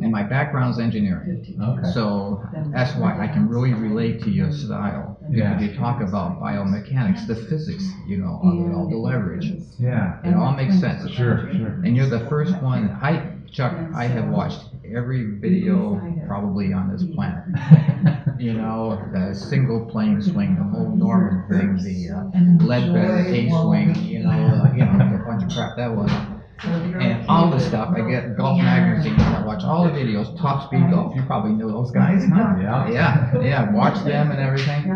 And my background's engineering. Okay. So that's why I can really relate to your style. Yeah. You talk about biomechanics, the physics, of it all, the leverage. Yeah. It all makes sense. Sure. And you're the first one. Chuck, I have watched every video probably on this planet. The single plane swing, the whole Norman thing, the Leadbetter A-swing, a bunch of crap that was. And all the stuff, I get golf magazines, I watch all the videos, Top Speed Golf, you probably know those guys, huh? Yeah, watch them and everything.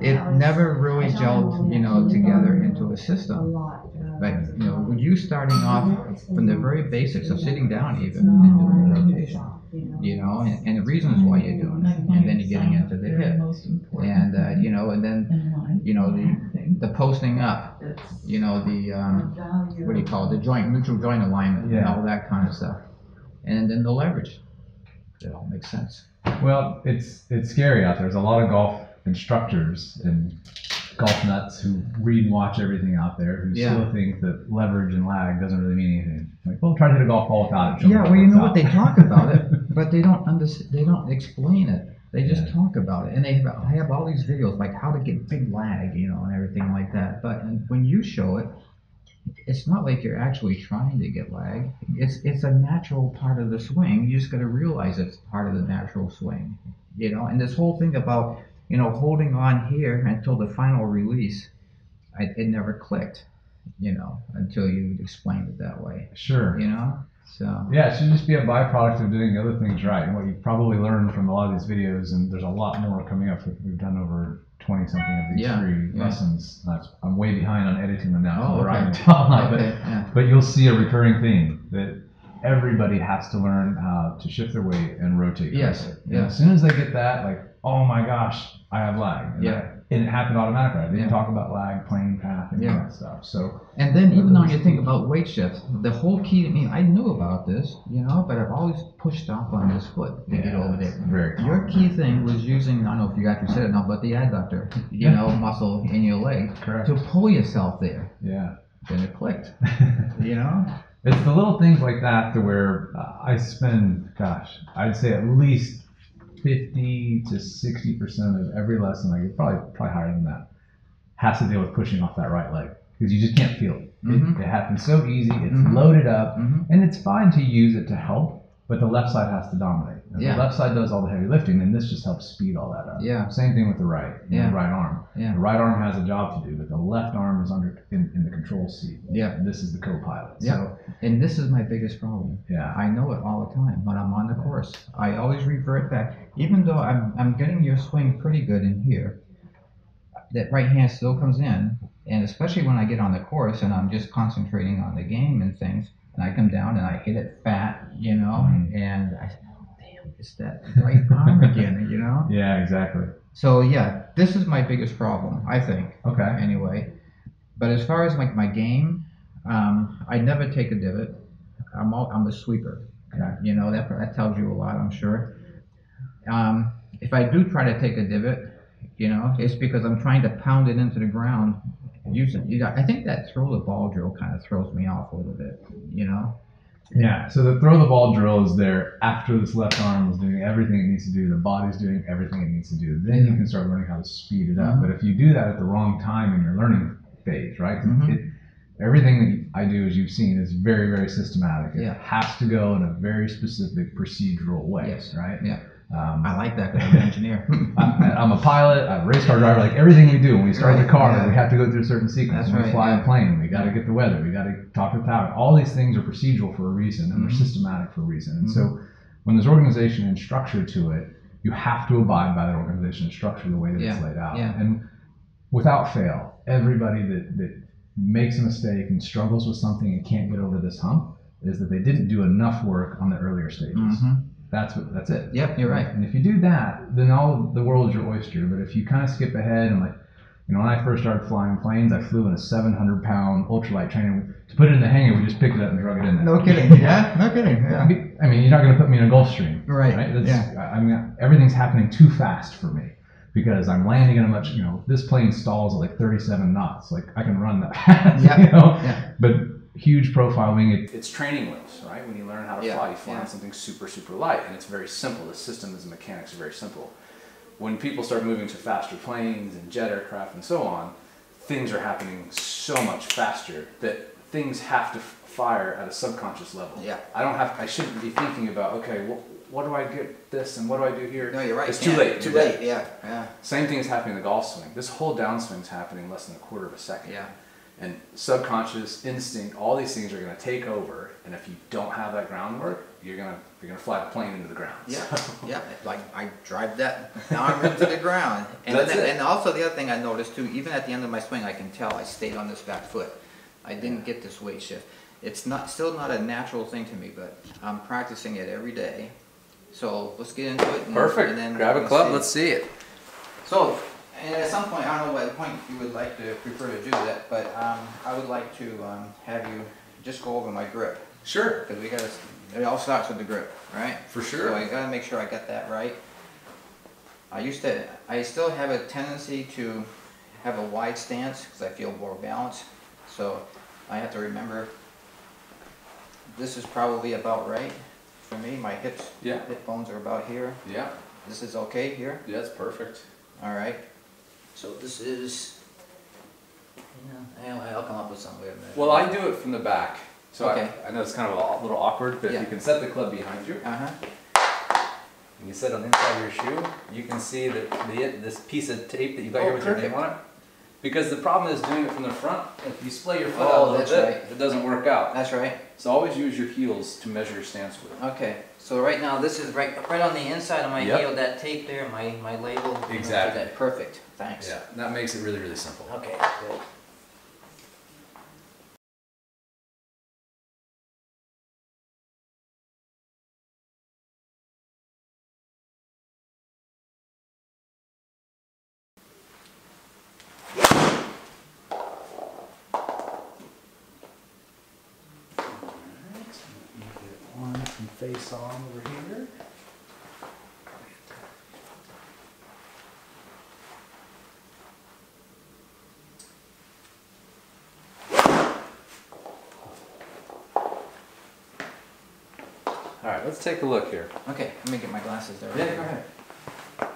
It never really gelled, together into a system. But, with you starting off from the very basics of sitting down even and doing the rotation, and the reasons why you're doing it, and then you're getting into the hip, and, and then, the posting up, what do you call it, the neutral joint alignment, and all that kind of stuff. And then the leverage. It all makes sense. Well, it's scary out there. There's a lot of golf instructors and golf nuts who read and watch everything out there who still think that leverage and lag doesn't really mean anything. Like, well, try to hit a golf ball without it. Yeah, well, you know what, they talk about it, but they don't they don't explain it. They just talk about it, and they have all these videos like how to get big lag, and everything like that. But when you show it, it's not like you're actually trying to get lag. It's a natural part of the swing. You just got to realize it's part of the natural swing, And this whole thing about holding on here until the final release, it never clicked, until you explained it that way. Sure. So. Yeah, it should just be a byproduct of doing the other things right. And what you probably learned from a lot of these videos, and there's a lot more coming up. We've done over 20-something of these free lessons. I'm way behind on editing them now. But you'll see a recurring theme that everybody has to learn how to shift their weight and rotate. Yes. As soon as they get that, like, oh my gosh, I have lag. And it happened automatically. I didn't talk about lag, plane path, and all that stuff. So. And then even though you think about weight shift, the whole key, I knew about this, but I've always pushed off on this foot to get over there. Very common. Your key thing was using, I don't know if you actually said it now, but the adductor, muscle in your leg. Correct. To pull yourself there. Yeah. Then it clicked, It's the little things like that to where I spend, I'd say at least 50 to 60% of every lesson I get, probably higher than that, has to deal with pushing off that right leg because you just can't feel it. It happens so easy. It's loaded up, and it's fine to use it to help, but the left side has to dominate. If the left side does all the heavy lifting, then this just helps speed all that up. Yeah. Same thing with the right, the right arm. Yeah. The right arm has a job to do, but the left arm is in the control seat. Yeah. And this is the co-pilot. Yeah. So, and this is my biggest problem. Yeah. I know it all the time when I'm on the course. I always revert back, even though I'm getting your swing pretty good in here. That right hand still comes in, and especially when I get on the course and I'm just concentrating on the game and things, and I come down and I hit it fat, and I say, oh damn, it's that right arm again, Yeah, exactly. So this is my biggest problem, I think. Okay. Anyway, but as far as like my game, I never take a divot. I'm a sweeper. Okay. That tells you a lot, I'm sure. If I do try to take a divot, it's because I'm trying to pound it into the ground. I think that throw the ball drill kind of throws me off a little bit, Yeah, so the throw the ball drill is there after this left arm is doing everything it needs to do, the body's doing everything it needs to do. Then you can start learning how to speed it up. But if you do that at the wrong time in your learning phase, right? Everything that I do, as you've seen, is very, very systematic. It has to go in a very specific procedural way, right? Yeah. I like that because I'm an engineer. I'm a pilot, I'm a race car driver, like everything we do. When we start the car, we have to go through a certain sequence. That's when we right, fly a plane, we got to get the weather, we got to talk to the pilot. All these things are procedural for a reason, and they're systematic for a reason. And so when there's organization and structure to it, you have to abide by that organization and structure the way that it's laid out. Yeah. And without fail, everybody that makes a mistake and struggles with something and can't get over this hump is that they didn't do enough work on the earlier stages. That's it. Yep, you're right. And if you do that, then all of the world is your oyster. But if you kind of skip ahead and when I first started flying planes, I flew in a 700-pound ultralight training. To put it in the hangar, we just picked it up and drug it in there. No kidding. Yeah, no kidding. Yeah. I mean, you're not going to put me in a Gulfstream. Right. I mean, everything's happening too fast for me because I'm landing at a much, this plane stalls at like 37 knots. Like I can run that fast, But huge profile wing. It's training wheels, right? When you learn how to fly, you fly on something super, super light, and it's very simple. The system as a mechanics are very simple. When people start moving to faster planes and jet aircraft and so on, things are happening so much faster that things have to fire at a subconscious level. Yeah. I shouldn't be thinking about, okay, what do I get this and what do I do here? No, you're right. It's too late. Too late. Yeah. Same thing is happening in the golf swing. This whole downswing is happening in less than a quarter of a second. Yeah. And subconscious, instinct, all these things are going to take over. And if you don't have that groundwork, you're gonna fly the plane into the ground. Yeah, So. yeah. Like I drive that arm into the ground. And also the other thing I noticed too, even at the end of my swing, I can tell I stayed on this back foot. I didn't get this weight shift. It's still not a natural thing to me, but I'm practicing it every day. So let's get into it. Perfect. And then grab a club. Let's see it. So, and at some point, I don't know what point you would like to prefer to do that, but I would like to have you just go over my grip. Sure. Because it all starts with the grip, right? For sure. So I gotta make sure I got that right. I still have a tendency to have a wide stance because I feel more balanced. So I have to remember this is probably about right for me. My hip bones are about here. Yeah. This is okay here. Yeah, that's perfect. All right. So this is, I'll come up with some way of measuring. Well, I do it from the back. So okay. I know it's kind of a little awkward, but if you can set the club behind you. And you set it on the inside of your shoe, you can see that this piece of tape that you got here with your name on it. Because the problem is doing it from the front, if you splay your foot out a little bit, it doesn't work out. That's right. So always use your heels to measure your stance with. Okay. So right now this is right on the inside of my heel, that tape there, my label. Exactly. That. Perfect. Thanks. Yeah, that makes it really, really simple. Okay, good. Face on over here. All right, let's take a look here. Okay, let me get my glasses there. Yeah, go ahead. All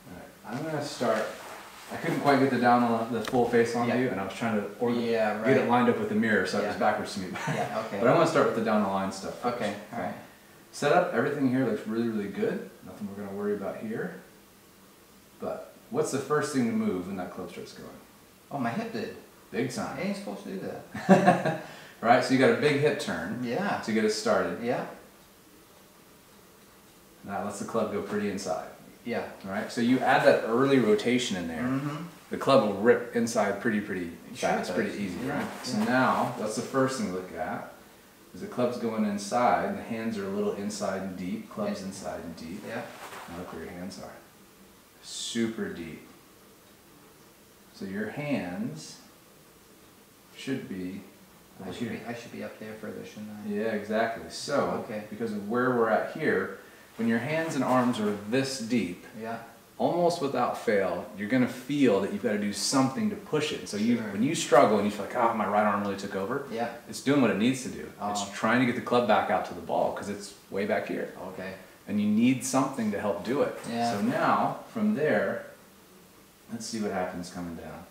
right, I'm going to start. I couldn't quite get the full face on you, and I was trying to get it lined up with the mirror, so it was backwards to me. Yeah, okay. But I want to start with the down the line stuff first. Okay, all right. Set up, everything here looks really, really good. Nothing we're going to worry about here. But what's the first thing to move when that club starts going? Oh, my hip did. Big time. I ain't supposed to do that. Right, so you got a big hip turn. Yeah. To get us started. Yeah. Now lets the club go pretty inside. Yeah. Right, so you add that early rotation in there. The club will rip inside pretty fast, pretty easy, right? So now, that's the first thing to look at. Is the club's going inside, the hands are a little inside and deep, club's inside and deep. Yeah. Now look where your hands are. Super deep. So your hands should be I should be up there further, shouldn't I? Yeah, exactly. So, because of where we're at here, when your hands and arms are this deep, almost without fail, you're going to feel that you've got to do something to push it. So when you struggle and you feel like, oh, my right arm really took over, it's doing what it needs to do. It's trying to get the club back out to the ball because it's way back here. Okay. And you need something to help do it. Yeah. So now, from there, let's see what happens coming down.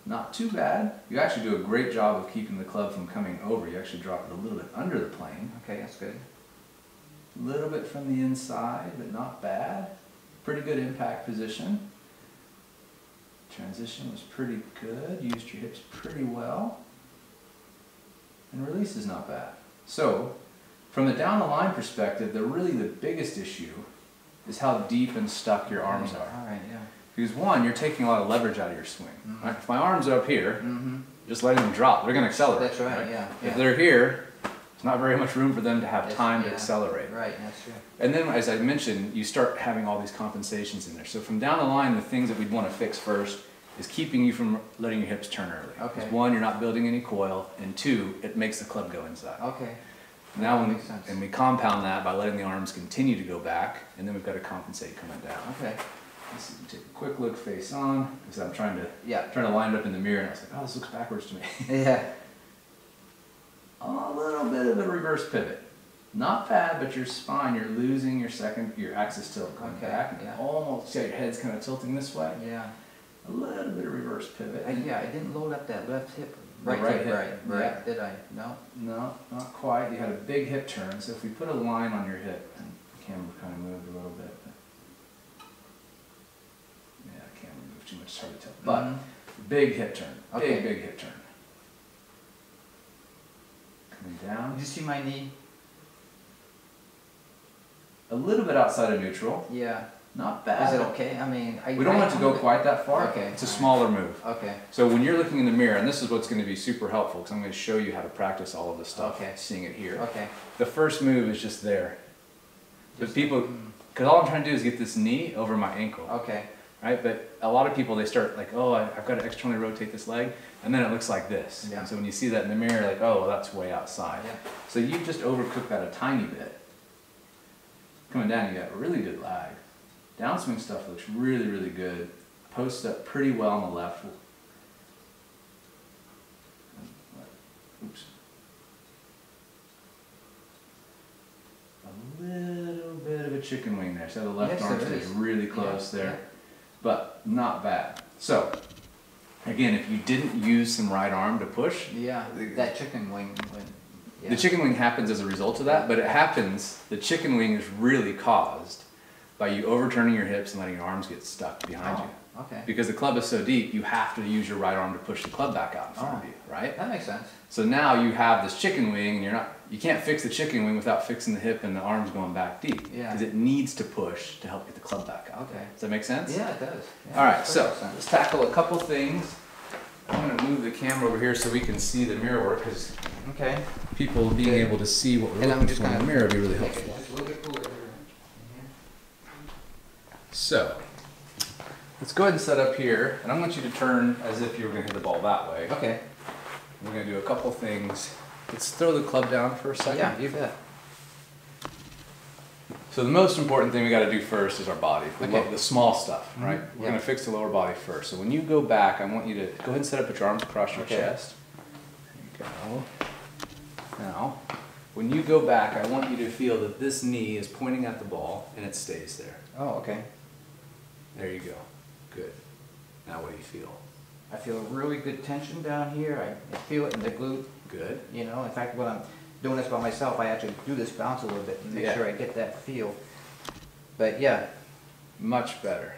Not too bad. You actually do a great job of keeping the club from coming over. You actually drop it a little bit under the plane. Okay, that's good. A little bit from the inside, but not bad. Pretty good impact position. Transition was pretty good. Used your hips pretty well. And release is not bad. So, from the down the line perspective, really the biggest issue is how deep and stuck your arms are. All right, yeah. Because one, you're taking a lot of leverage out of your swing. Right? If my arms are up here, just letting them drop, they're going to accelerate. That's right, yeah. If they're here, there's not very much room for them to have time to accelerate. Right, that's true. And then, as I mentioned, you start having all these compensations in there. So from down the line, the things that we'd want to fix first is keeping you from letting your hips turn early. Okay. Because one, you're not building any coil, and two, it makes the club go inside. Okay. Now makes sense. and we compound that by letting the arms continue to go back, and then we've got to compensate coming down. Okay. Let's take a quick look face on, because I'm trying Yeah. to line it up in the mirror, and I was like, oh, this looks backwards to me. Yeah. A little bit of a reverse pivot. Not bad, but your spine, you're losing your axis tilt coming Okay, back. And yeah. almost, see how your head's kind of tilting this way? Yeah. A little bit of reverse pivot. I didn't load up that left hip. The right hip, Right. yeah. Did I? No. No, not quite. You had a big hip turn, so if we put a line on your hip, and the camera kind of moved a little bit. Yeah, the camera moved too much, it's hard to tell. But big hip turn. Okay. Big hip turn. Coming down. Did you see my knee? A little bit outside of neutral. Yeah. Not bad. Is it okay? I mean, We don't want it to go quite that far. Okay. It's a smaller move. Okay. So when you're looking in the mirror, and this is what's going to be super helpful, because I'm going to show you how to practice all of this stuff, Okay. seeing it here. Okay. The first move is just there. But people, because all I'm trying to do is get this knee over my ankle, Okay. right? But a lot of people, they start like, oh, I've got to externally rotate this leg, and then it looks like this. Yeah. And so when you see that in the mirror, like, oh, well, that's way outside. Yeah. So you just overcooked that a tiny bit. Coming down, you got really good lag. Downswing stuff looks really, really good. Post up pretty well on the left. Oops. A little bit of a chicken wing there. So the left Yes, arm there stays is. really close Yeah, there, yeah. but not bad. So, again, if you didn't use some right arm to push, Yeah. That chicken wing. Yeah. the chicken wing happens as a result of that, but it happens, the chicken wing is really caused by you overturning your hips and letting your arms get stuck behind you. Okay. Because the club is so deep, you have to use your right arm to push the club back out in front of you, right? That makes sense. So now you have this chicken wing, and you can't fix the chicken wing without fixing the hip and the arms going back deep. Yeah. Because it needs to push to help get the club back out. Okay. Does that make sense? Yeah, it does. Yeah, All right, makes so perfect sense. let's tackle a couple things. I'm going to move the camera over here so we can see the mirror work, because Okay. people being able to see what we're And I'm looking just for in the gonna mirror would be really make helpful. it just a little bit cooler. So, let's go ahead and set up here, and I want you to turn as if you were going to hit the ball that way. Okay. We're going to do a couple things. Let's throw the club down for a second. Yeah, you bet. So the most important thing we got to do first is our body, Okay. the small stuff, right? We're Yeah. going to fix the lower body first. So when you go back, I want you to go ahead and set up, put your arms across your Okay. chest. There you go. Now, when you go back, I want you to feel that this knee is pointing at the ball and it stays there. Oh, okay. There you go. Good. Now what do you feel? I feel a really good tension down here. I feel it in the glute. Good. You know, in fact, when I'm doing this by myself, I actually do this bounce a little bit and make Yeah. sure I get that feel. But yeah, Much better.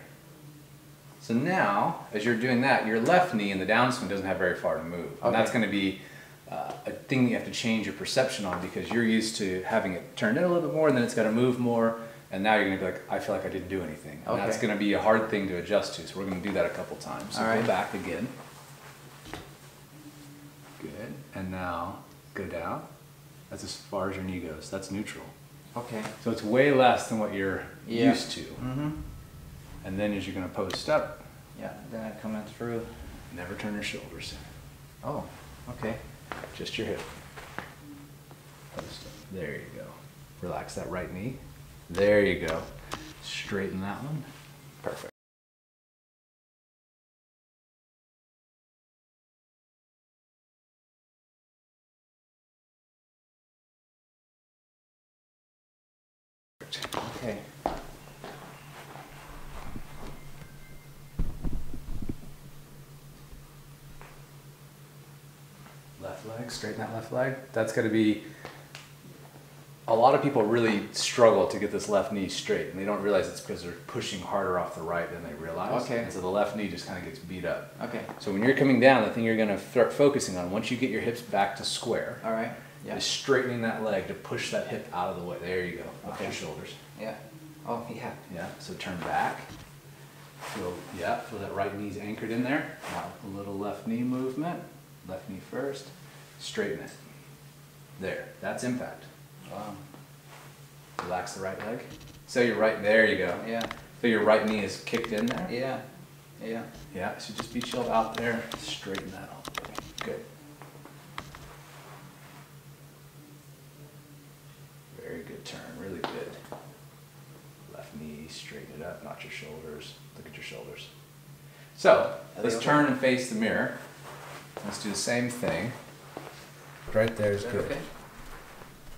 So now, as you're doing that, your left knee in the downswing doesn't have very far to move. And Okay. that's going to be a thing you have to change your perception on, because you're used to having it turned in a little bit more, and then it's got to move more, and now you're going to be like, I feel like I didn't do anything. And that's Okay. going to be a hard thing to adjust to, so we're going to do that a couple times. So All go right. back again. Good. And now go down. That's as far as your knee goes. That's neutral. okay. So it's way less than what you're Yeah. used to. Mm-hmm. And then as you're going to post up, Yeah, then I come in through. never turn your shoulders. Oh, okay. Just your hip. Post up. There you go. Relax that right knee. There you go. Straighten that one. Perfect. Okay. Left leg, straighten that left leg. That's going to be, a lot of people really struggle to get this left knee straight, and they don't realize it's because they're pushing harder off the right than they realize. Okay. And so the left knee just kind of gets beat up. Okay. So when you're coming down, the thing you're going to start focusing on, once you get your hips back to square, All right. Yeah. is straightening that leg to push that hip out of the way. There you go. Off Okay. your shoulders. Yeah. Oh, yeah. Yeah. So turn back. Feel that right knee's anchored in there. Now a little left knee movement. Left knee first. Straighten it. There. That's impact. Wow. Relax the right leg. So your right, there you go. Yeah. So your right knee is kicked in there. Yeah. Yeah. Yeah. So just be chilled out there. Straighten that out. Good. straighten it up, not your shoulders. Look at your shoulders. So, let's turn and face the mirror. Let's do the same thing. Right there is good. Okay.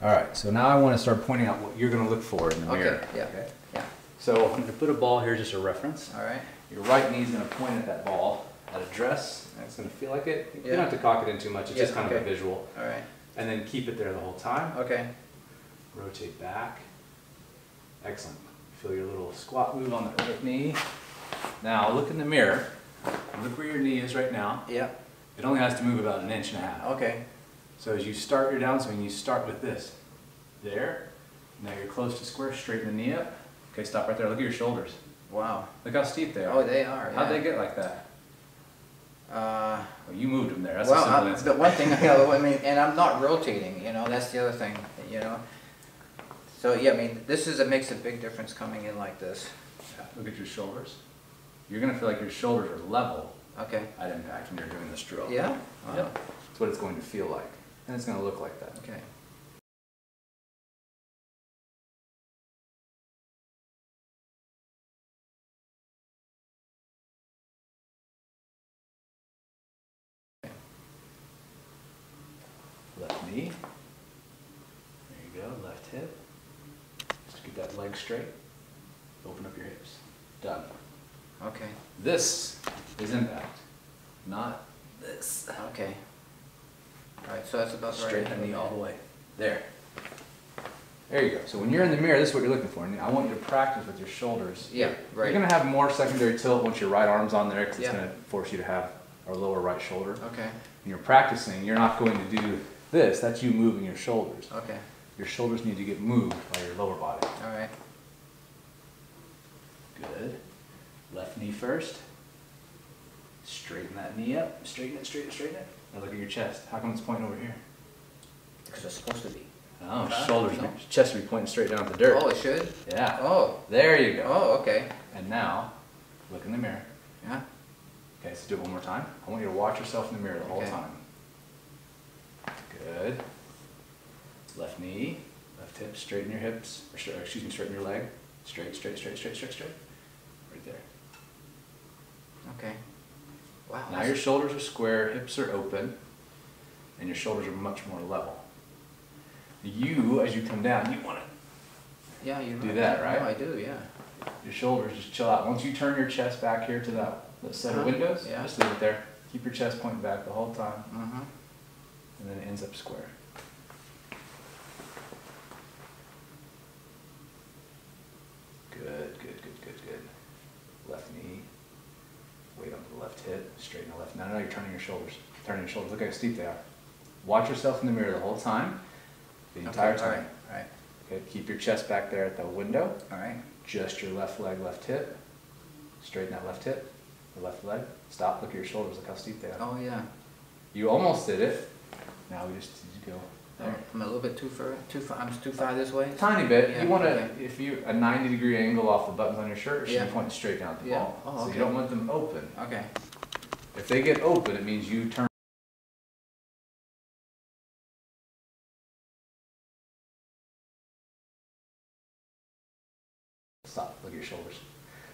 All right, so now I want to start pointing out what you're going to look for in the mirror. Yeah. Okay. Yeah. So I'm going to put a ball here, just a reference. All right. Your right knee is going to point at that ball at address, and it's going to feel like it. You don't have to cock it in too much, it's just kind of a visual. All right. And then keep it there the whole time. Okay. Rotate back. Excellent. Feel your little squat move on the right knee. Now look in the mirror. Look where your knee is right now. Yeah. It only has to move about 1.5 inches. Okay. So as you start your downswing, you start with this. There. Now you're close to square. Straighten the knee up. Okay, stop right there. Look at your shoulders. Wow. Look how steep they are. Oh, they are. How'd yeah. they get like that? Well, you moved them there. That's Well, a simple answer. the one thing, you know, I mean, and I'm not rotating, you know, that's the other thing, you know. So, yeah, I mean, makes a big difference coming in like this. Yeah, look at your shoulders. You're going to feel like your shoulders are level Okay. at impact when you're doing this drill. Yeah? Wow. Yep. That's what it's going to feel like. And it's going to look like that. Okay. Left knee. There you go. Left hip. Just keep that leg straight. Open up your hips. Done. Okay. This is impact, not this. Okay. All right, so that's about right. Straighten the knee all the way. There. There you go. So when you're in the mirror, this is what you're looking for. And I want you to practice with your shoulders. Yeah, right. You're going to have more secondary tilt once your right arm's on there because it's Yeah. going to force you to have a lower right shoulder. Okay. When you're practicing, you're not going to do this. That's you moving your shoulders. Okay. Your shoulders need to get moved by your lower body. All right. Good. Left knee first. Straighten that knee up. Straighten it, straighten it, straighten it. Now look at your chest. How come it's pointing over here? Because it's supposed to be. Oh, shoulders, chest should be pointing straight down at the dirt. Oh, it should? Yeah. Oh. There you go. Oh, okay. And now, look in the mirror. Yeah. Okay, so do it one more time. I want you to watch yourself in the mirror the whole Okay. time. Good. Left knee, left hip, straighten your hips, or straighten your leg. Straight, straight, straight, straight, straight, straight. Right there. Okay. Wow. Now your shoulders are square, hips are open, and your shoulders are much more level. You, as you come down, you want to Yeah, you do that, right? No, I do, yeah. your shoulders, just chill out. Once you turn your chest back here to that set of windows, Yeah. just leave it there. Keep your chest pointing back the whole time, Mm-hmm. and then it ends up square. Good, good, good, good, good. Left knee. Weight onto the left hip. Straighten the left. Now you're turning your shoulders. Turning your shoulders. Look how steep they are. Watch yourself in the mirror the whole time. The entire time. All right. All right. Okay, keep your chest back there at the window. All right. Just your left leg, left hip. Straighten that left hip, the left leg. Stop, look at your shoulders, look how steep they are. Oh, yeah. You almost did it. Now we just need to go there. I'm a little bit too far. I'm too far this way. Tiny bit. Yeah, You want to, okay. if you, a 90-degree angle off the buttons on your shirt, it should Yeah. be pointing straight down at the Yeah. ball. Oh, So okay. you don't want them open. Okay. If they get open, it means you turn. Stop, look at your shoulders.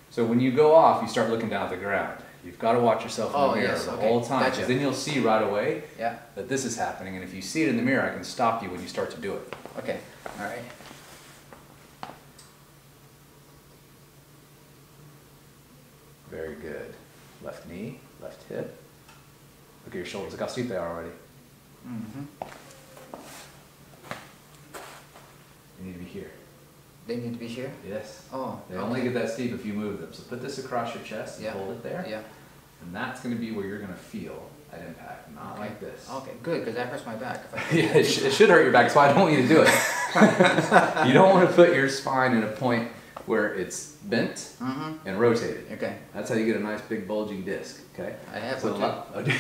So when you go off, you start looking down at the ground. You've got to watch yourself in the mirror the whole time, because then you'll see right away Yeah. that this is happening, and if you see it in the mirror, I can stop you when you start to do it. Okay. All right. Very good. Left knee, left hip. Look at your shoulders, look how steep they are already. Mm-hmm. They need to be here. They need to be here? Yes. Oh. They only get that steep if you move them. So put this across your chest and Yeah. hold it there. Yeah. And that's going to be where you're going to feel that impact, not Okay. like this. Okay, good, because that hurts my back. If I Yeah, it should hurt your back, so I don't want you to do it. You don't want to put your spine in a point where it's bent Mm-hmm. and rotated. Okay. That's how you get a nice big bulging disc, okay? I have So, one too.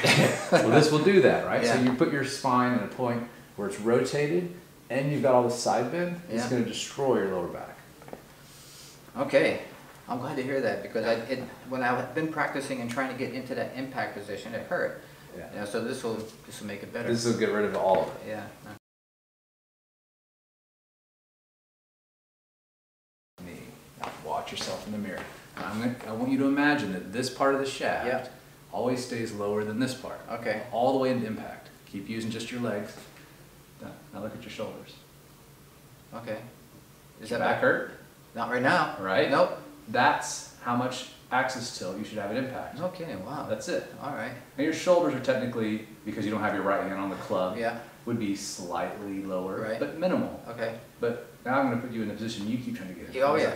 well, this will do that, right? So Yeah. you put your spine in a point where it's rotated and you've got all the side bend, it's Yeah. going to destroy your lower back. Okay. I'm glad to hear that because when I've been practicing and trying to get into that impact position, it hurt. Yeah. Yeah, so this will make it better. This will get rid of all of it. Yeah. Knee. Now watch watch yourself in the mirror. And I want you to imagine that this part of the shaft always stays lower than this part. Okay. All the way into impact. Keep using just your legs. Done. Now look at your shoulders. Okay. Is that back hurt? Not right now. Right? Nope. That's how much axis tilt you should have at impact. Okay, wow. That's it. All right. Now your shoulders are technically, because you don't have your right hand on the club, Yeah. would be slightly lower, Right. but minimal. Okay. But now I'm going to put you in a position you keep trying to get in. Oh, yeah.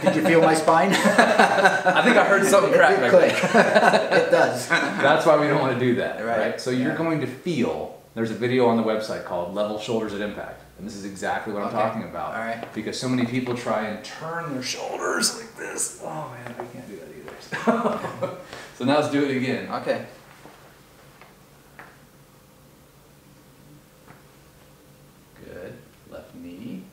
Did you feel my spine? I think I heard something crack back there. It does. That's why we don't want to do that, Right. right? So you're going to feel, there's a video on the website called Level Shoulders at Impact. And this is exactly what I'm Okay. talking about. All right. Because so many people try and turn their shoulders like this. Oh man, I can't do that either. So now let's do it again. Okay. Good. Left knee.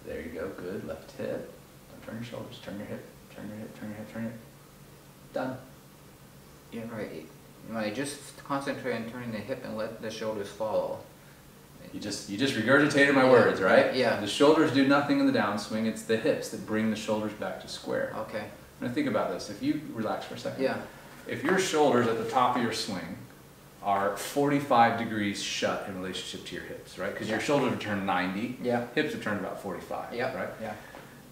There you go. Good. Left hip. Don't turn your shoulders. Turn your hip. Turn your hip. Turn your hip. Turn your hip. Done. Yeah, right. When I just concentrate on turning the hip and let the shoulders follow. You just regurgitated my words, right? Yeah. The shoulders do nothing in the downswing. It's the hips that bring the shoulders back to square. Okay. Now think about this. If you relax for a second. Yeah. If your shoulders at the top of your swing are 45 degrees shut in relationship to your hips, right? Because your shoulders are turned 90. Yeah. Hips are turned about 45. Yeah. Right? Yeah.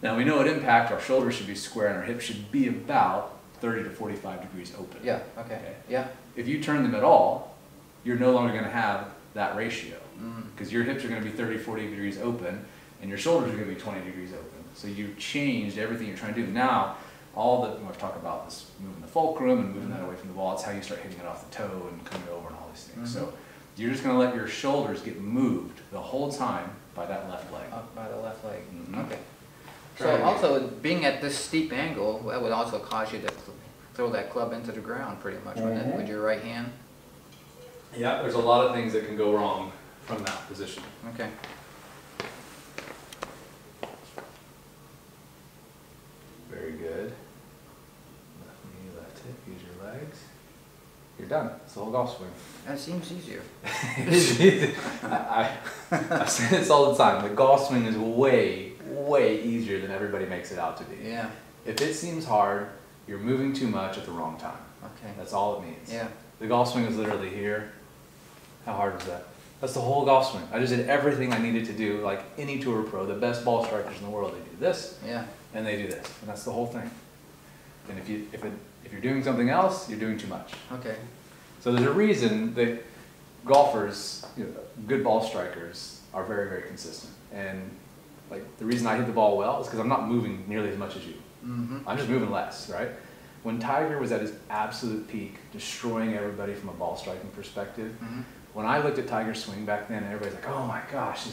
Now we know at impact our shoulders should be square and our hips should be about 30 to 45 degrees open. Yeah. Okay. Yeah. If you turn them at all, you're no longer going to have that ratio. Mm. Because your hips are going to be 30, 40 degrees open, and your shoulders are going to be 20 degrees open. So you've changed everything you're trying to do. Now, all that I've talked about is moving the fulcrum and moving that away from the ball. It's how you start hitting it off the toe and coming over and all these things. So you're just going to let your shoulders get moved the whole time by that left leg. Up by the left leg. Mhm. Okay. Try So again. also, being at this steep angle, that would also cause you to throw that club into the ground pretty much, wouldn't it, with your right hand? Yeah, there's a lot of things that can go wrong from that position. Okay. Very good. Left knee, left hip, use your legs. You're done. It's the whole golf swing. That seems easier. It is easy. I say this all the time. The golf swing is way, way easier than everybody makes it out to be. Yeah. If it seems hard, you're moving too much at the wrong time. Okay. That's all it means. Yeah. The golf swing is literally here. How hard was that? That's the whole golf swing. I just did everything I needed to do, like any tour pro, the best ball strikers in the world. They do this, Yeah. and they do this, and that's the whole thing. And if you're doing something else, you're doing too much. Okay. So there's a reason that golfers, good ball strikers, are very, very consistent. And like the reason I hit the ball well is because I'm not moving nearly as much as you. Mm-hmm. I'm just moving less, right? When Tiger was at his absolute peak, destroying everybody from a ball striking perspective, Mm-hmm. when I looked at Tiger's swing back then, everybody's like, "Oh my gosh,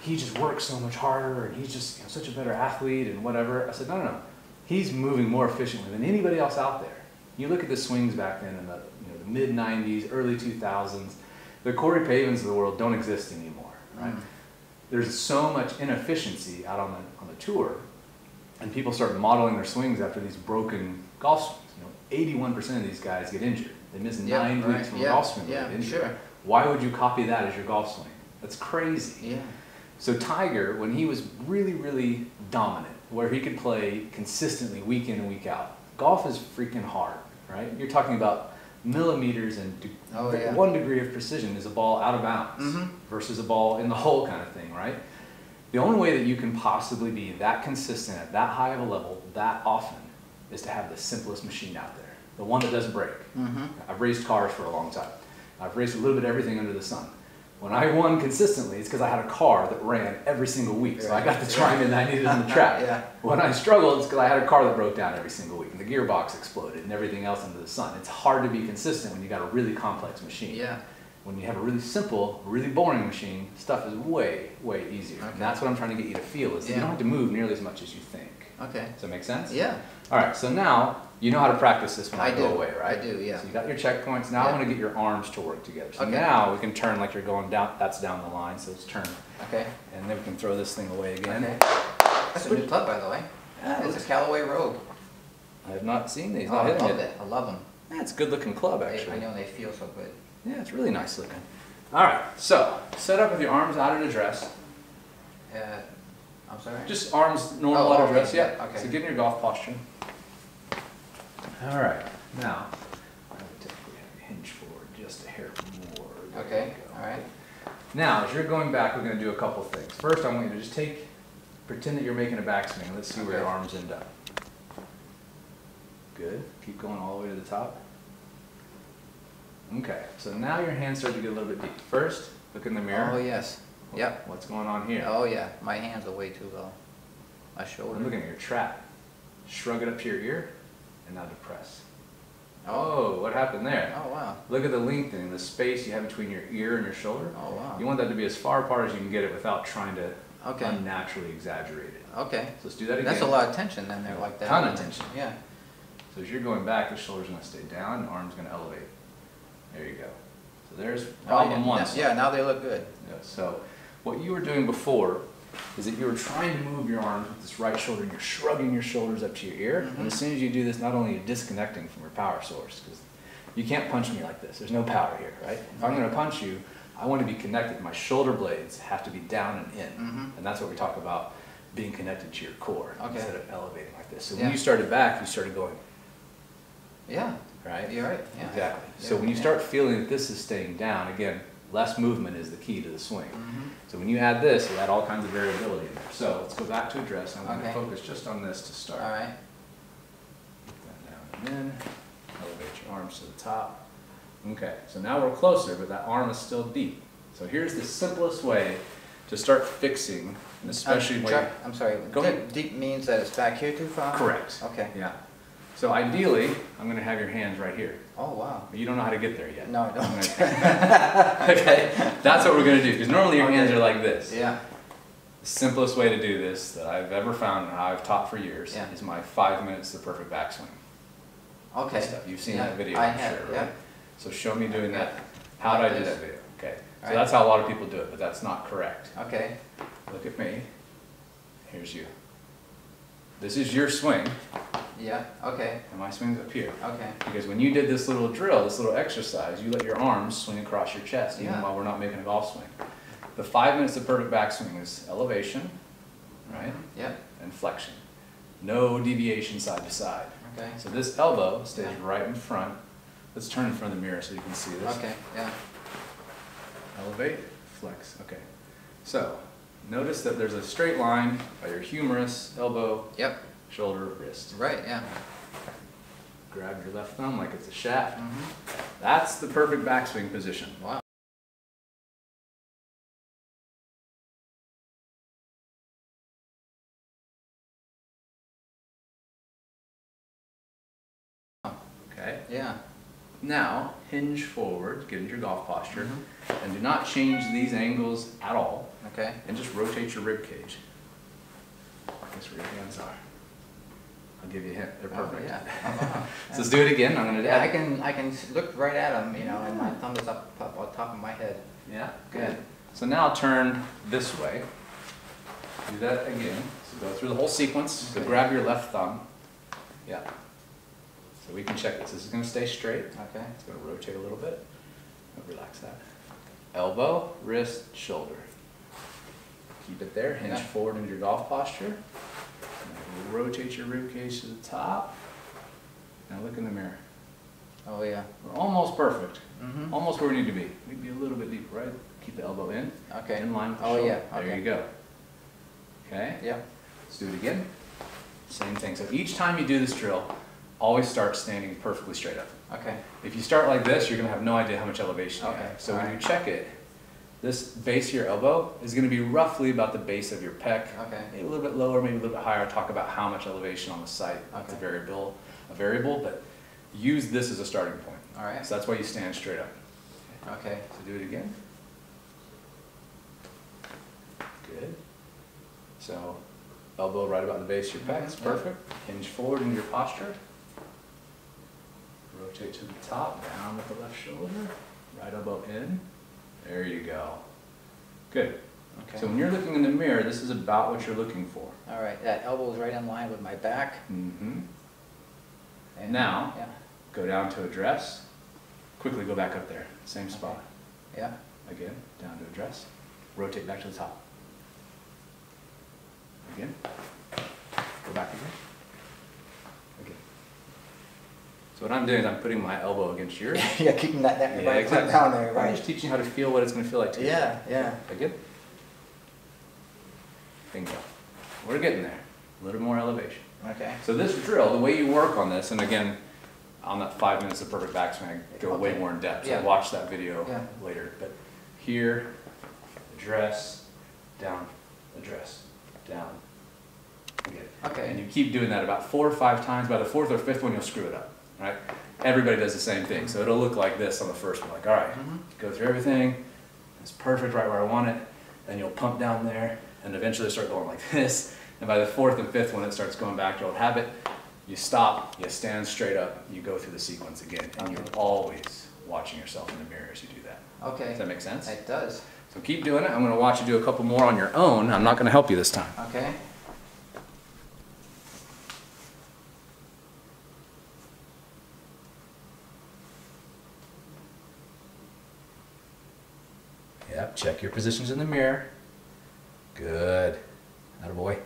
he just works so much harder, and he's just such a better athlete, and whatever." I said, "No. He's moving more efficiently than anybody else out there." You look at the swings back then in the mid '90s, early 2000s. The Corey Pavins of the world don't exist anymore, right? There's so much inefficiency out on the tour, and people start modeling their swings after these broken golf swings. 81% of these guys get injured. They miss 9 weeks from a golf swing. Yeah, They get injured. sure. Why would you copy that as your golf swing? That's crazy. Yeah. So Tiger, when he was really, really dominant, where he could play consistently week in and week out, golf is freaking hard, right? You're talking about millimeters and 1 degree of precision is a ball out of bounds versus a ball in the hole kind of thing, right? The only way that you can possibly be that consistent at that high of a level that often is to have the simplest machine out there, the one that doesn't break. I've raced cars for a long time. I've raced a little bit of everything under the sun. When I won consistently, it's because I had a car that ran every single week, so I got the timing that I needed on the track. When I struggled, it's because I had a car that broke down every single week, and the gearbox exploded, and everything else under the sun. It's hard to be consistent when you got a really complex machine. Yeah. When you have a really simple, really boring machine, stuff is way, way easier. Okay. And that's what I'm trying to get you to feel, is that you don't have to move nearly as much as you think. Okay. Does that make sense? Yeah. All right, so now you know how to practice this when I go do. away, right? I do, yeah. So you got your checkpoints. Now I want to get your arms to work together. So Okay. now we can turn like you're going down, that's down the line, so let's turn. Okay. And then we can throw this thing away again. Okay. That's a new club, by the way. It's a Callaway Rogue. I have not seen these. Oh, Not I hitting love it. it. I love them. Yeah, it's a good looking club, I actually. know they feel so good. Yeah, it's really nice looking. All right, so set up with your arms out at address. I'm sorry? Just arms normal Oh, at okay, address, yeah. okay. So get in your golf posture. All right, now, I would typically have you hinge forward just a hair more. There Okay, you go. all right. Now, as you're going back, we're going to do a couple things. First, I want you to just pretend that you're making a backswing. Let's see where your Okay. arms end up. Good. Keep going all the way to the top. Okay, so now your hands start to get a little bit deep. First, look in the mirror. Oh, yes. Yep. What's going on here? Oh, yeah. My hands are way too low. My I'm shoulder. looking at your trap. Shrug it up to your ear, and now depress. Oh, what happened there? Oh, wow. Look at the lengthening, the space you have between your ear and your shoulder. Oh, wow. You want that to be as far apart as you can get it without trying to Okay. unnaturally exaggerate it. Okay. So let's do that again. That's a lot of tension in there like that. Ton of tension. Yeah. So as you're going back, the shoulder's going to stay down, and the arm's going to elevate. There you go. So there's problem Oh, yeah. one. Yeah, now they look good. Yeah, so what you were doing before is that you were trying to move your arms with this right shoulder, and you're shrugging your shoulders up to your ear. And as soon as you do this, not only are you disconnecting from your power source, because you can't punch me like this. There's no power here, right? If I'm going to punch you, I want to be connected. My shoulder blades have to be down and in. And that's what we talk about, being connected to your core instead of elevating like this. So when you started back, you started going, Yeah. right? You're right. Yeah. Exactly. Yeah. So when you Yeah. start feeling that this is staying down, again, less movement is the key to the swing. So when you add this, you add all kinds of variability in there. So let's go back to address. I'm going to Okay. focus just on this to start. All right. Get that down and in. Elevate your arms to the top. Okay, so now we're closer, but that arm is still deep. So here's the simplest way to start fixing, and especially when Chuck, I'm sorry. Go ahead. Deep means that it's back here too far? correct. Okay. Yeah. So ideally, I'm going to have your hands right here. Oh, wow. But you don't know how to get there yet. No, I I'm don't. gonna- okay, that's what we're going to do, because normally your hands Okay. are like this. Yeah. The simplest way to do this that I've ever found and I've taught for years Yeah. is my 5 minutes the perfect backswing. Okay. Stuff. You've seen Yeah, that video, I I'm have, sure, yeah. right? So show me doing that. Yeah. How did I Like do this. that video? Okay, so Right. that's how a lot of people do it, but that's not correct. Okay. Look at me. Here's you. This is your swing, Yeah. Okay. and my swing's up here. Okay. Because when you did this little drill, this little exercise, you let your arms swing across your chest, even Yeah. while we're not making a golf swing. The 5 minutes of perfect backswing is elevation, right, Yep. and flexion. No deviation side to side. Okay. So this elbow stays Yeah. right in front. Let's turn in front of the mirror so you can see this. Okay. Yeah. Elevate, flex, okay. So, notice that there's a straight line by your humerus, elbow, Yep. shoulder, wrist. Right. Yeah. Grab your left thumb like it's a shaft. Mm-hmm. That's the perfect backswing position. Wow. Okay. Yeah. Now, hinge forward, get into your golf posture, Mm-hmm. and do not change these angles at all, Okay. and just rotate your rib cage. Guess where your hands are. I'll give you a hint. They're Oh, perfect. yeah. Oh, wow. So let's do it again. I'm gonna do Yeah, I it. can look right at them, you know, and my thumb is up on top of my head. Yeah, good. So now turn this way. Do that again. So go through the whole sequence. So Okay. grab your left thumb. Yeah. So we can check this. This is gonna stay straight. Okay. It's gonna rotate a little bit. Relax that. Elbow, wrist, shoulder. Keep it there. Hinge Yeah. forward into your golf posture. And then rotate your rib cage to the top. Now look in the mirror. Oh yeah. We're almost perfect. Mm-hmm. Almost where we need to be. We'd be a little bit deeper, right? Keep the elbow in. Okay. In line with the Oh shoulder. yeah. There Okay. you go. Okay? Yep. Let's do it again. Same thing. So each time you do this drill, always start standing perfectly straight up. Okay. If you start like this, you're going to have no idea how much elevation you Okay, have. So when alright. you check it, this base of your elbow is going to be roughly about the base of your pec. Okay. Maybe a little bit lower, maybe a little bit higher. I'll talk about how much elevation on the site. That's a Okay. variable, but use this as a starting point. All right. So that's why you stand straight up. Okay. So do it again. Good. So elbow right about the base of your pecs, Mhm, yeah. perfect. Hinge forward into your posture. Rotate to the top, down with the left shoulder. Right elbow in. There you go. Good. Okay. So when you're looking in the mirror, this is about what you're looking for. All right. That elbow is right in line with my back. Mm-hmm. And Now- Yeah. Go down to address. Quickly go back up there. Same spot. Yeah. Again, down to address. Rotate back to the top. Again. Go back again. Again. So what I'm doing is I'm putting my elbow against yours. Yeah, keeping that Yeah, right exactly. down there, I'm right? just teaching you how to feel what it's going to feel like to you. Yeah, yeah. Again. Bingo. We're getting there. A little more elevation. Okay. So this drill, the way you work on this, and again, on that 5 minutes of perfect backswing, I go way Okay. more in depth. So Yeah. watch that video Yeah. later. But here, address, down, address, down. Again. Okay. And you keep doing that about 4 or 5 times. By the 4th or 5th one, you'll screw it up. Right? Everybody does the same thing. So it'll look like this on the first one. Like, all right, go through everything. It's perfect right where I want it. Then you'll pump down there and eventually start going like this. And by the 4th and 5th one, it starts going back to old habit. You stop, you stand straight up, you go through the sequence again. And you're always watching yourself in the mirror as you do that. Okay. Does that make sense? It does. So keep doing it. I'm going to watch you do a couple more on your own. I'm not going to help you this time. Okay. Yep, check your positions in the mirror. Good. Attaboy.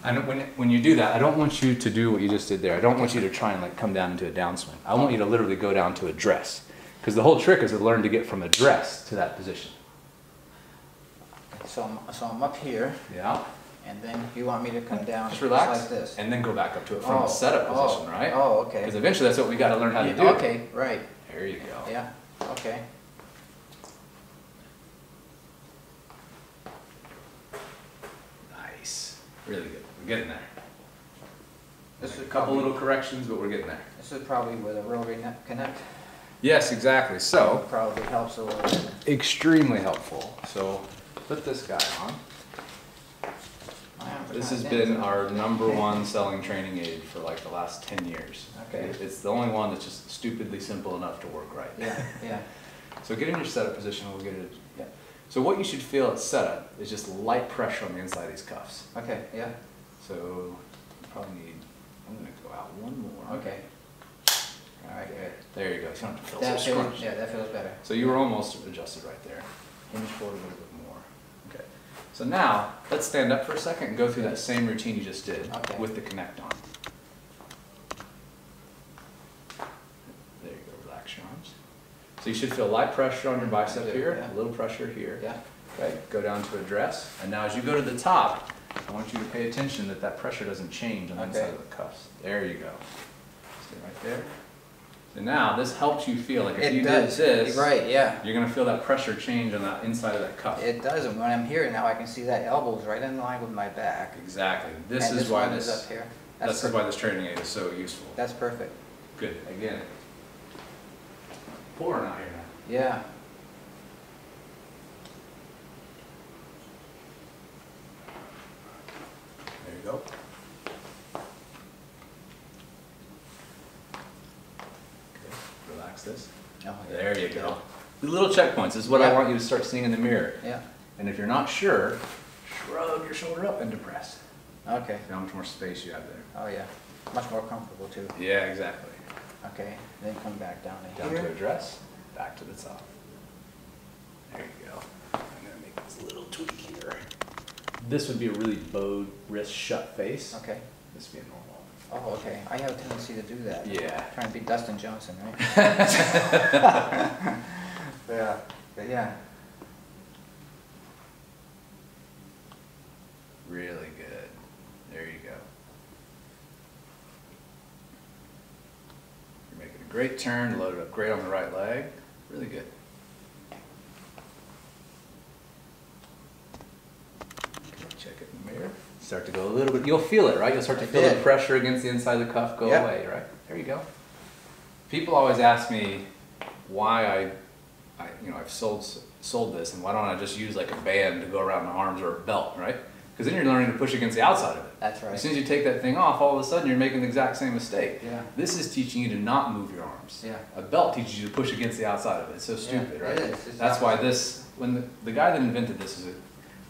And when you do that, I don't want you to do what you just did there. I don't want you to try and like come down into a downswing. I want you to literally go down to address. Because the whole trick is to learn to get from address to that position. So I'm up here, Yeah. and then you want me to come down Just relax. like this. And then go back up to it from a setup position, right? Oh, okay. Because eventually that's what we got to learn how to Yeah, do. okay, right. There you go. Yeah. Okay. Nice. Really good. We're getting there. This is A couple probably, little corrections, but we're getting there. This is probably where the rotary connect Yes, exactly. So, probably helps a little bit. extremely helpful. So, put this guy on. Wow, This has kinda been dense. our #1 selling training aid for like the last 10 years. Okay. It's the only one that's just stupidly simple enough to work right. Yeah, yeah. So get in your setup position, we'll get it. Yeah. So what you should feel at setup is just light pressure on the inside of these cuffs. Okay, yeah. So you probably need, I'm gonna go out one more. Okay. All right, good. There you go. You don't have to feel That so feels, scrunched. yeah, that feels better. So you were almost adjusted right there. Hinge forward a little bit more. Okay. So now, let's stand up for a second and go through that same routine you just did Okay. with the connect on. There you go, relax your arms. So you should feel light pressure on your bicep I do, here, yeah. a little pressure here. Yeah. Okay, go down to address. And now as you go to the top, I want you to pay attention that that pressure doesn't change on the Okay. inside of the cuffs. There you go. Stay right there. So now this helps you feel like if you did this, Right, yeah. you're gonna feel that pressure change on that inside of that cuff. It does, and when I'm here now, I can see that elbow's right in line with my back. Exactly. This And is why one is this. up here. This is why this training aid is so useful. That's perfect. Good. Again. Pouring out here now. Yeah. There you go. Okay. Relax this. Oh, There you go. The little checkpoints is what I Yeah. want you to start seeing in the mirror. Yeah. And if you're not sure, shrug your shoulder up and depress. Okay. See how much more space you have there. Oh, yeah. Much more comfortable too. Yeah, exactly. Okay. Then come back down to Down here. to address, back to the top. There you go. I'm gonna make this little tweak here. This would be a really bowed, wrist shut face. Okay. This would be a normal. Oh, okay. I have a tendency to do that. Yeah. Trying to be Dustin Johnson, right? Yeah. But yeah. Really good. There you go. You're making a great turn, loaded up great on the right leg. Really good. Okay, check it in the mirror. Start to go a little bit. You'll feel it, right? You'll start to I feel the did. pressure against the inside of the cuff go Yep. away, right? There you go. People always ask me why I've sold this, and why don't I just use like a band to go around my arms or a belt, right? Because then you're learning to push against the outside of it. That's right. As soon as you take that thing off, all of a sudden you're making the exact same mistake. Yeah. This is teaching you to not move your arms. Yeah. A belt teaches you to push against the outside of it. It's so stupid, it right? is. It's That's why opposite. this, when the guy that invented this is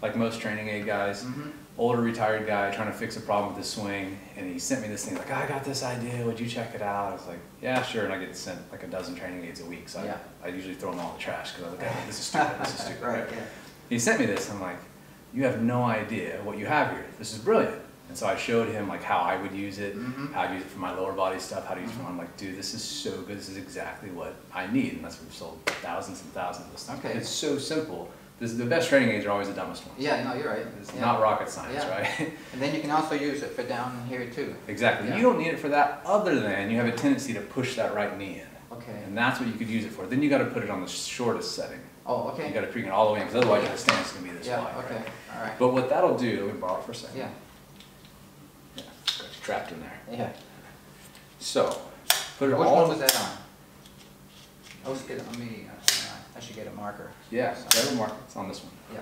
like most training aid guys, Mhm. older retired guy trying to fix a problem with his swing, and he sent me this thing like, I got this idea, would you check it out? I was like, yeah, sure, and I get sent like a dozen training aids a week, so Yeah. I usually throw them all in the trash because I look at it, this is stupid, this is stupid. Right, yeah. He sent me this, I'm like, you have no idea what you have here, this is brilliant. And so I showed him like how I would use it, how I'd use it for my lower body stuff, how to use it for, I'm like, dude, this is so good, this is exactly what I need, and that's what we've sold thousands and thousands of this stuff. Okay. It's so simple. The best training aids are always the dumbest ones. Yeah, no, you're right. It's Yeah. not rocket science, Yeah. right? And then you can also use it for down here too. Exactly. Yeah. You don't need it for that other than you have a tendency to push that right knee in. Okay. And that's what you could use it for. Then you got to put it on the shortest setting. Oh, okay. You got to bring it all the way in because otherwise your stance is going to be this Yeah, wide. okay, Right? all right. But what that'll do, let me borrow it for a second. Yeah, Yeah. Got you trapped in there. yeah. So, put it Which all. one was that on? Let me, I should get a marker. Yeah, grab a mark. It's on this one. Yeah.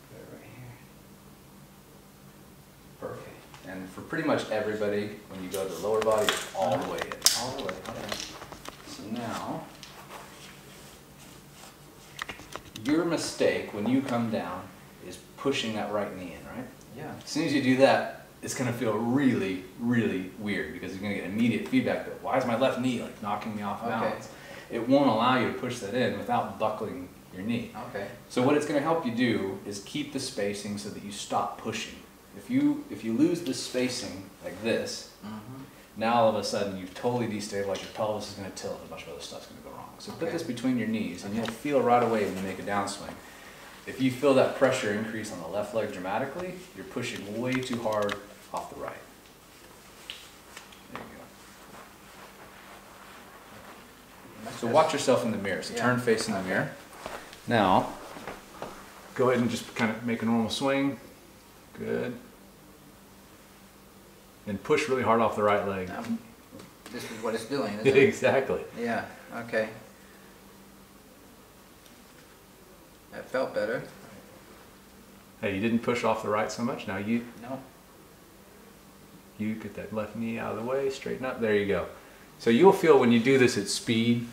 Put it right here. Perfect. And for pretty much everybody, when you go to the lower body, it's all the way in. All the way, okay. So now, your mistake when you come down is pushing that right knee in, right? Yeah. As soon as you do that, it's going to feel really, really weird because you're going to get immediate feedback that why is my left knee like knocking me off balance? It won't allow you to push that in without buckling your knee. Okay. So what it's going to help you do is keep the spacing so that you stop pushing. If you lose this spacing like this, now all of a sudden you've totally destabilized your pelvis is going to tilt, a bunch of other stuff's going to go wrong. So put Okay. this between your knees and you'll feel right away when you make a downswing. If you feel that pressure increase on the left leg dramatically, you're pushing way too hard off the right. There you go. So watch yourself in the mirror. So Yeah. turn facing the mirror. Now, go ahead and just kind of make a normal swing. Good. And push really hard off the right leg. This is what it's doing, isn't it? Exactly. Yeah, okay. That felt better. Hey, you didn't push off the right so much. Now you No. get that left knee out of the way, straighten up. There you go. So you'll feel when you do this at speed,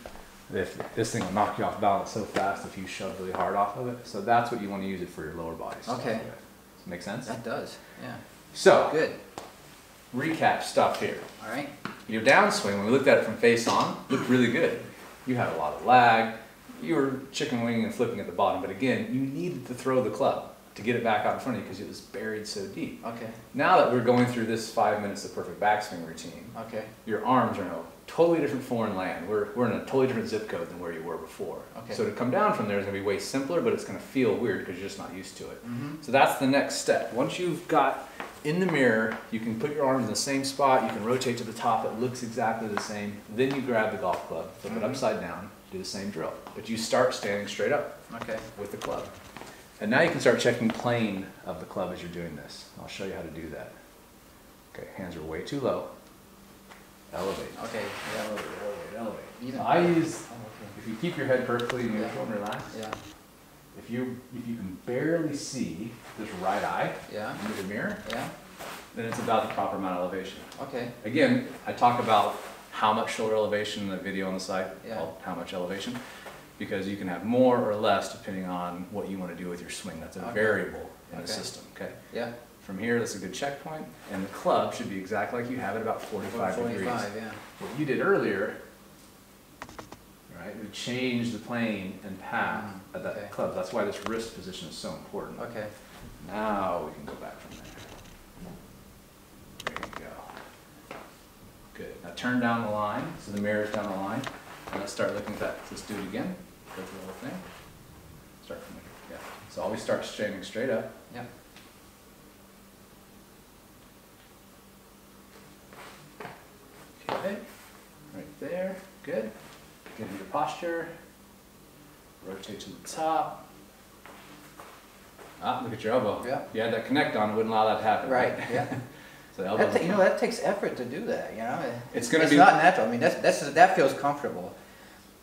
if this thing will knock you off balance so fast if you shove really hard off of it. So that's what you want to use it for your lower body stuff. Okay. Does that make sense? That does, yeah. So, Good, recap stuff here. all right. Your downswing, when we looked at it from face on, looked really good. You had a lot of lag. You were chicken winging and flipping at the bottom, but again, you needed to throw the club to get it back out in front of you because it was buried so deep. Okay, Now that we're going through this 5 minutes of perfect backswing routine, okay, your arms are in a totally different foreign land. We're in a totally different zip code than where you were before. Okay. So to come down from there is going to be way simpler, but it's going to feel weird because you're just not used to it. Mm-hmm. So that's the next step. Once you've got in the mirror, you can put your arms in the same spot, you can rotate to the top, it looks exactly the same. Then you grab the golf club, flip it upside down, do the same drill. But you start standing straight up okay. with the club. And now you can start checking plane of the club as you're doing this. I'll show you how to do that. Okay, hands are way too low. Elevate. Okay, yeah. Elevate, elevate, elevate. Even I better. use, Oh, okay. if you keep your head perfectly neutral and relaxed, Yeah, if you can barely see this right eye yeah, into the mirror, yeah, then it's about the proper amount of elevation. okay, Again, I talk about how much shoulder elevation in the video on the site, Yeah. called How Much Elevation, because you can have more or less depending on what you want to do with your swing. That's a Okay. variable in Okay. the system, okay? yeah. From here, that's a good checkpoint, and the club should be exactly like you have it, about 45 degrees. 45, yeah. What you did earlier, right, we changed the plane and path of that Okay. club. That's why this wrist position is so important. Okay, Now we can go back from there. There you go. Good. Now turn down the line, so the mirror's down the line, and let's start looking at that. Let's do it again. Go through the whole thing. Start from there. Yeah. So always start standing straight up. yeah. Okay. Right there. Good. Get into your posture. Rotate to the top. Ah, look at your elbow. Yeah. You had that connect on, it wouldn't allow that to happen. Right, yeah. So the elbow. You know, that takes effort to do that, you know? It's gonna be- not natural, I mean, that feels comfortable.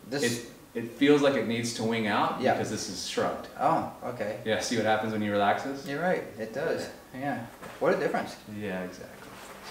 This, It feels like it needs to wing out Yeah. because this is shrugged. oh, okay. Yeah, see what happens when you relax this? You're right, it does, yeah. What a difference. Yeah, exactly.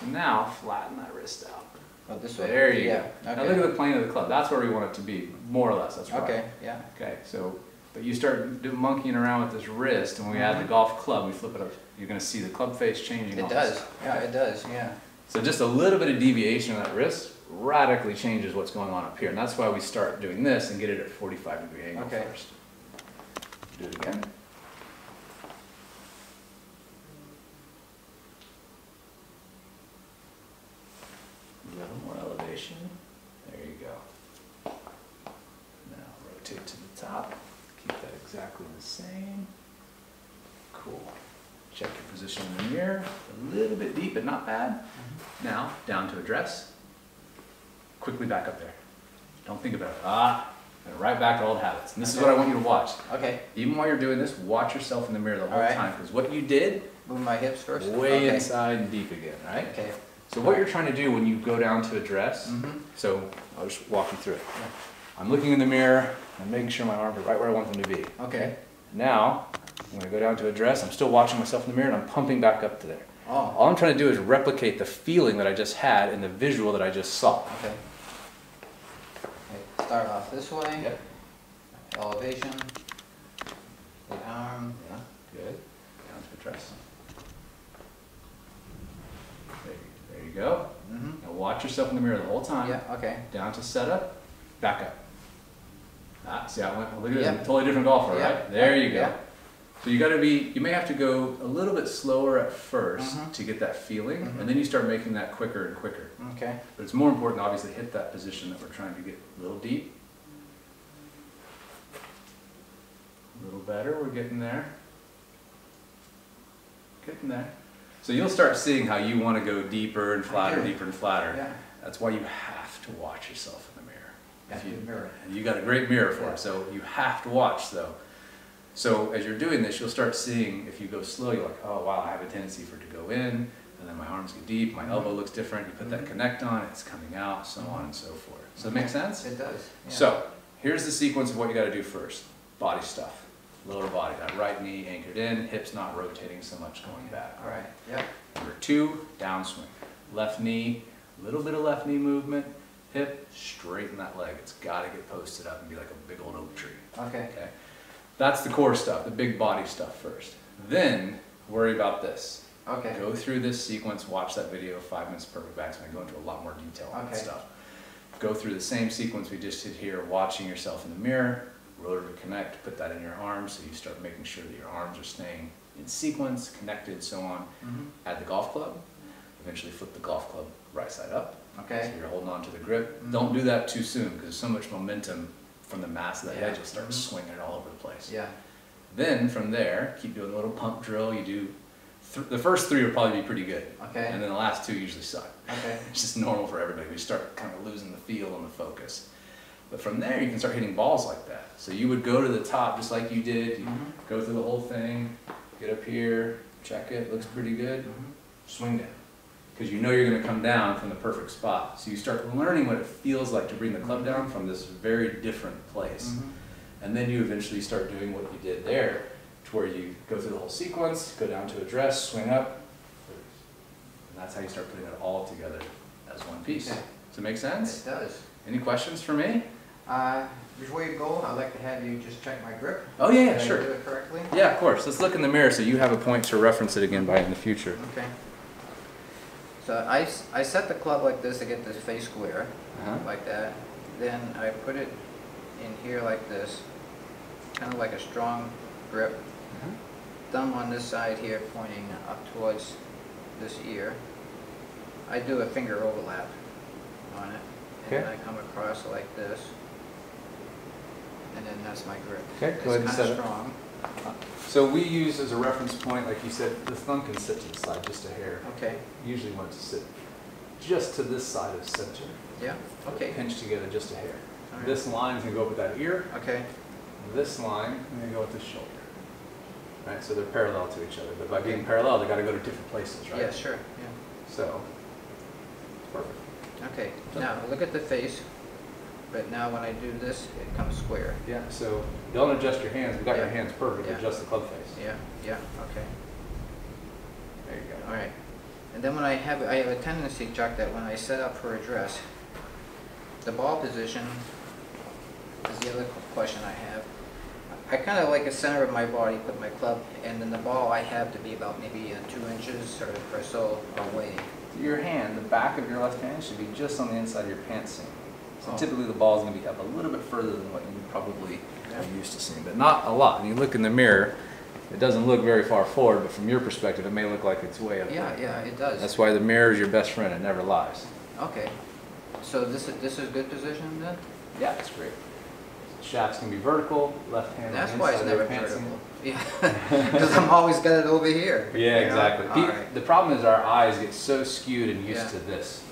So now flatten that wrist out. Oh, this way? There you Yeah, go. okay. Now look at the plane of the club. That's where we want it to be, more or less. That's right. Okay, yeah. Okay, so, but you start monkeying around with this wrist, and when we add the golf club, we flip it up. You're going to see the club face changing. It does. Yeah, it does. Yeah. So just a little bit of deviation of that wrist radically changes what's going on up here. And that's why we start doing this and get it at 45-degree angle Okay. first. Do it again. A little more elevation. There you go. Now rotate to the top. Keep that exactly the same. Cool. Check your position in the mirror. A little bit deep, but not bad. Now, down to address. Quickly back up there. Don't think about it. And right back to old habits. And this is what I want you to watch. Okay. Even while you're doing this, watch yourself in the mirror the whole Alright. time. Because what you did, Move my hips first. way Okay. inside and deep again, right? Okay. So what you're trying to do when you go down to address, Mhm. so I'll just walk you through it. I'm looking in the mirror, I'm making sure my arms are right where I want them to be. Okay. Now, when I go down to address, I'm still watching myself in the mirror and I'm pumping back up to there. Oh. All I'm trying to do is replicate the feeling that I just had in the visual that I just saw. Okay. Okay. Start off this way. Yep. Elevation. The arm. Yeah, good. Down to address. There you go. Mhm. Now watch yourself in the mirror the whole time. Yeah. Okay. Down to setup, back up. See how I went? Look at Yeah. this, totally different golfer, Yeah. right? There you go. Yeah. So you gotta be, you may have to go a little bit slower at first Mhm. to get that feeling, Mhm. and then you start making that quicker and quicker. Okay. But it's more important to obviously hit that position that we're trying to get a little deep. A little better, we're getting there. Getting there. So you'll start seeing how you want to go deeper and flatter, Okay. deeper and flatter. Yeah. That's why you have to watch yourself in the mirror. Got If you, the mirror. and you got a great mirror for Yeah. it, so you have to watch though. So as you're doing this, you'll start seeing, if you go slow, you're like, oh wow, I have a tendency for it to go in, and then my arms get deep, my elbow looks different, you put that connect on, it's coming out, so on and so forth. Does that make sense? It does. Yeah. So, here's the sequence of what you gotta do first. Body stuff. Lower body, that right knee anchored in, hips not rotating so much going back. All right. Yeah. Number 2, downswing. Left knee, little bit of left knee movement, hip, straighten that leg. It's gotta get posted up and be like a big old oak tree. Okay. Okay? That's the core stuff, the big body stuff first. Then, worry about this. Okay. Go through this sequence, watch that video, 5 minutes perfect backswing, go into a lot more detail on that Okay. stuff. Go through the same sequence we just did here, watching yourself in the mirror, rotary connect, put that in your arms, so you start making sure that your arms are staying in sequence, connected, so on. Mhm. Add the golf club, eventually flip the golf club right side up. Okay. So you're holding on to the grip. Mhm. Don't do that too soon, because there's so much momentum from the mass of that Yeah. head, you'll start Mhm. swinging it all over the place. Yeah. Then from there, keep doing a little pump drill. You do, the first 3 will probably be pretty good. Okay. And then the last 2 usually suck. Okay. It's just normal for everybody. We start kind of losing the feel and the focus. But from there, you can start hitting balls like that. So you would go to the top just like you did. You Mhm. go through the whole thing, get up here, check it, looks pretty good, Mhm. swing down. Because you know you're going to come down from the perfect spot. So you start learning what it feels like to bring the club down from this very different place. Mhm. And then you eventually start doing what you did there, to where you go through the whole sequence, go down to address, swing up, and that's how you start putting it all together as one piece. Okay. Does it make sense? It does. Any questions for me? Before you go, I'd like to have you just check my grip. Oh yeah, Did I sure. do it correctly? Yeah, of course. Let's look in the mirror so you have a point to reference it again by in the future. Okay. So I set the club like this to get this face square, Uh-huh. like that. Then I put it in here like this, kind of like a strong grip. Thumb on this side here pointing up towards this ear. I do a finger overlap on it. And then Okay. I come across like this. And then that's my grip. Okay, go ahead and It's set kind it. of strong. So we use as a reference point, like you said, the thumb can sit to the side just a hair. Okay. Usually want it to sit just to this side of center. Yeah. Okay. Pinch together just a hair. All right. This line is going to go up with that ear. Okay. This line is going to go with the shoulder. Right, so they're parallel to each other. But by being parallel, they got to go to different places, right? Yeah. Sure. Yeah. So, perfect. Okay, now look at the face, but now when I do this, it comes square. Yeah, so don't adjust your hands. We got your Yeah. hands perfect. Yeah. Adjust the club face. Yeah, okay, There you go. all right. And then when I have a tendency, Chuck, that when I set up for address, the ball position is the other question I have. I kind of like the center of my body, put my club, and then the ball I have to be about maybe 2 inches or so away. Your hand, the back of your left hand, should be just on the inside of your pants seam. So typically the ball is going to be up a little bit further than what you would probably are used to seeing, but not a lot. When you look in the mirror, it doesn't look very far forward, but from your perspective, it may look like it's way up there. Yeah, it does. That's why the mirror is your best friend. It never lies. Okay. So this is good position then? Yeah, it's great. Shafts can be vertical, left hand. That's on the why it's inside of never your pants vertical. seam. Yeah, because I'm always got it over here. Yeah, you know? exactly. All right. The problem is our eyes get so skewed and used Yeah. to this.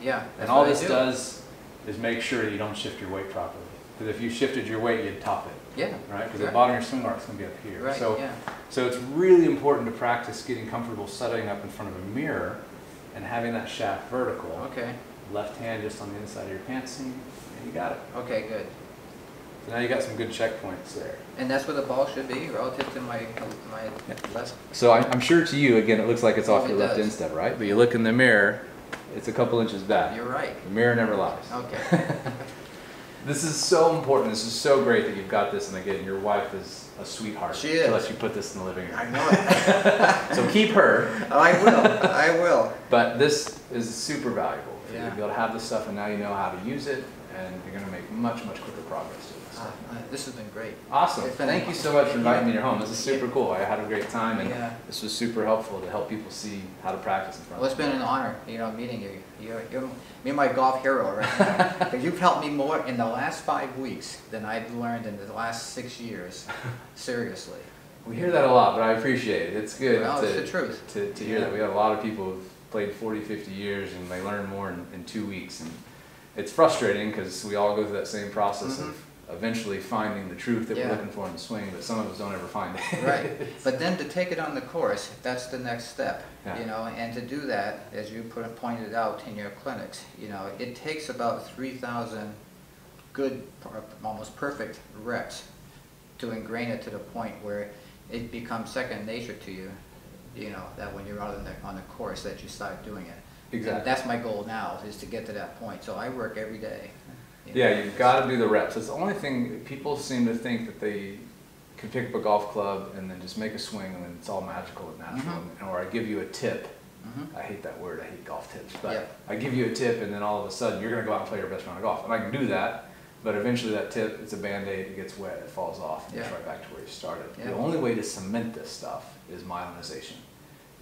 Yeah. And all this does is make sure that you don't shift your weight properly. Because if you shifted your weight, you'd top it. Yeah. Right? Because Right. the bottom of your swing arc is going to be up here. Right, So, yeah. so it's really important to practice getting comfortable setting up in front of a mirror and having that shaft vertical. Okay. Left hand just on the inside of your pants seam, and you got it. Okay, good. So now you got some good checkpoints there. And that's where the ball should be relative to my left. So I'm sure to you, again, it looks like it's off Oh, your it left does. instep, right? But you look in the mirror, it's a couple inches back. You're right. The mirror never lies. Okay. This is so important. This is so great that you've got this. And again, your wife is a sweetheart. She is. She lets you put this in the living room. I know it. So keep her. I will. I will. But this is super valuable. Yeah. You'll be able to have this stuff, and now you know how to use it, and you're going to make much, much quicker progress to this. This has been great. Awesome. It's been- Thank you so much for inviting me to your home. This is super cool. I had a great time, and Yeah. this was super helpful to help people see how to practice in front Well, of it's been an honor, meeting you. You're my golf hero right now. Because you've helped me more in the last 5 weeks than I've learned in the last 6 years. Seriously. We hear that a lot, but I appreciate it. It's good Well, it's the truth. to hear that. We have a lot of people who've played 40, 50 years, and they learn more in 2 weeks. And it's frustrating because we all go through that same process of eventually finding the truth that Yeah. we're looking for in the swing, but some of us don't ever find it. Right. But then to take it on the course, that's the next step. Yeah. And to do that, as you pointed out in your clinics, it takes about 3,000 good, almost perfect reps to ingrain it to the point where it becomes second nature to you, that when you're out on the course that you start doing it. Exactly. And that's my goal now, is to get to that point. So I work every day. Yeah, you've got to do the reps. It's the only thing. People seem to think that they can pick up a golf club and then just make a swing and then it's all magical and natural. Or I give you a tip. I hate that word. I hate golf tips. But Yep. I give you a tip and then all of a sudden you're going to go out and play your best round of golf. And I can do that, but eventually that tip, it's a Band-Aid. It gets wet. It falls off. And Yeah. it's right back to where you started. Yeah. The only way to cement this stuff is myelinization.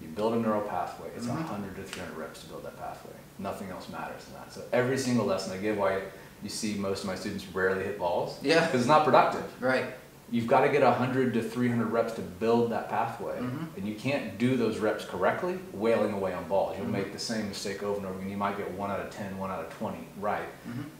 You build a neural pathway. It's 100 to 300 reps to build that pathway. Nothing else matters than that. So every single lesson I give, why you see most of my students rarely hit balls. Yeah. Because it's not productive. Right. You've got to get 100 to 300 reps to build that pathway. And you can't do those reps correctly wailing away on balls. You'll make the same mistake over and over again. You might get 1 out of 10, 1 out of 20 right.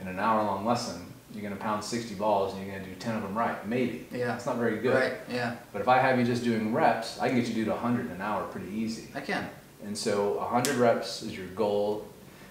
In an hour-long lesson, you're going to pound 60 balls and you're going to do 10 of them right. Maybe. Yeah. It's not very good. Right, yeah. But if I have you just doing reps, I can get you to do 100 in an hour pretty easy. I can. And so 100 reps is your goal.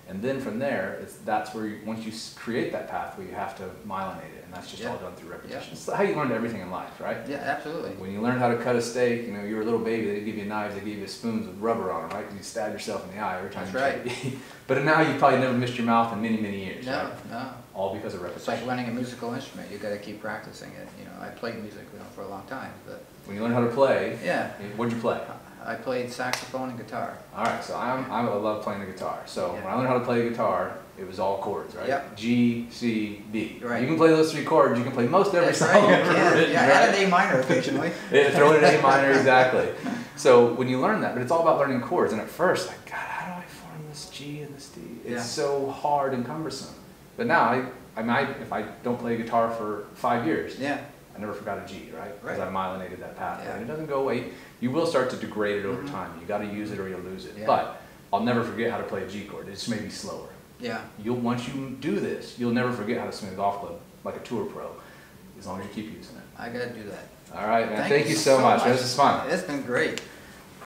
And then from there, that's where once you create that pathway, you have to myelinate it, and that's just all done through repetition. Yeah. It's how you learn everything in life, right? Yeah, absolutely. When you learn how to cut a steak, you were a little baby, they give you knives, they give you spoons with rubber on them, right? Because you stab yourself in the eye every time That's you right. try to eat. But now you've probably never missed your mouth in many, many years, No, right? no. All because of It's repetition. like learning a musical instrument. You got to keep practicing it. I played music for a long time, but When you learn how to play, yeah, what'd you play? I played saxophone and guitar. All right, so I love playing the guitar. So Yeah. when I learned how to play the guitar, it was all chords, right? Yep. G, C, D. Right. You can play those 3 chords. You can play most every That's song right, you ever can. written, Yeah, right? and an A minor occasionally. Yeah, throw it in A minor, exactly. So when you learn that, but it's all about learning chords. And at first, like, God, how do I form this G and this D? It's Yeah. so hard and cumbersome. But now, if I don't play guitar for 5 years, Yeah, I never forgot a G, right? Because Right. I myelinated that pathway. Yeah. And it doesn't go away. You will start to degrade it over time. You got to use it or you'll lose it. Yeah. But I'll never forget how to play a G chord. It just may be slower. yeah. Once you do this, you'll never forget how to swing a golf club like a tour pro, as long as you keep using it. I got to do that. All right, man. Thank you so much. This is fun. It's been great.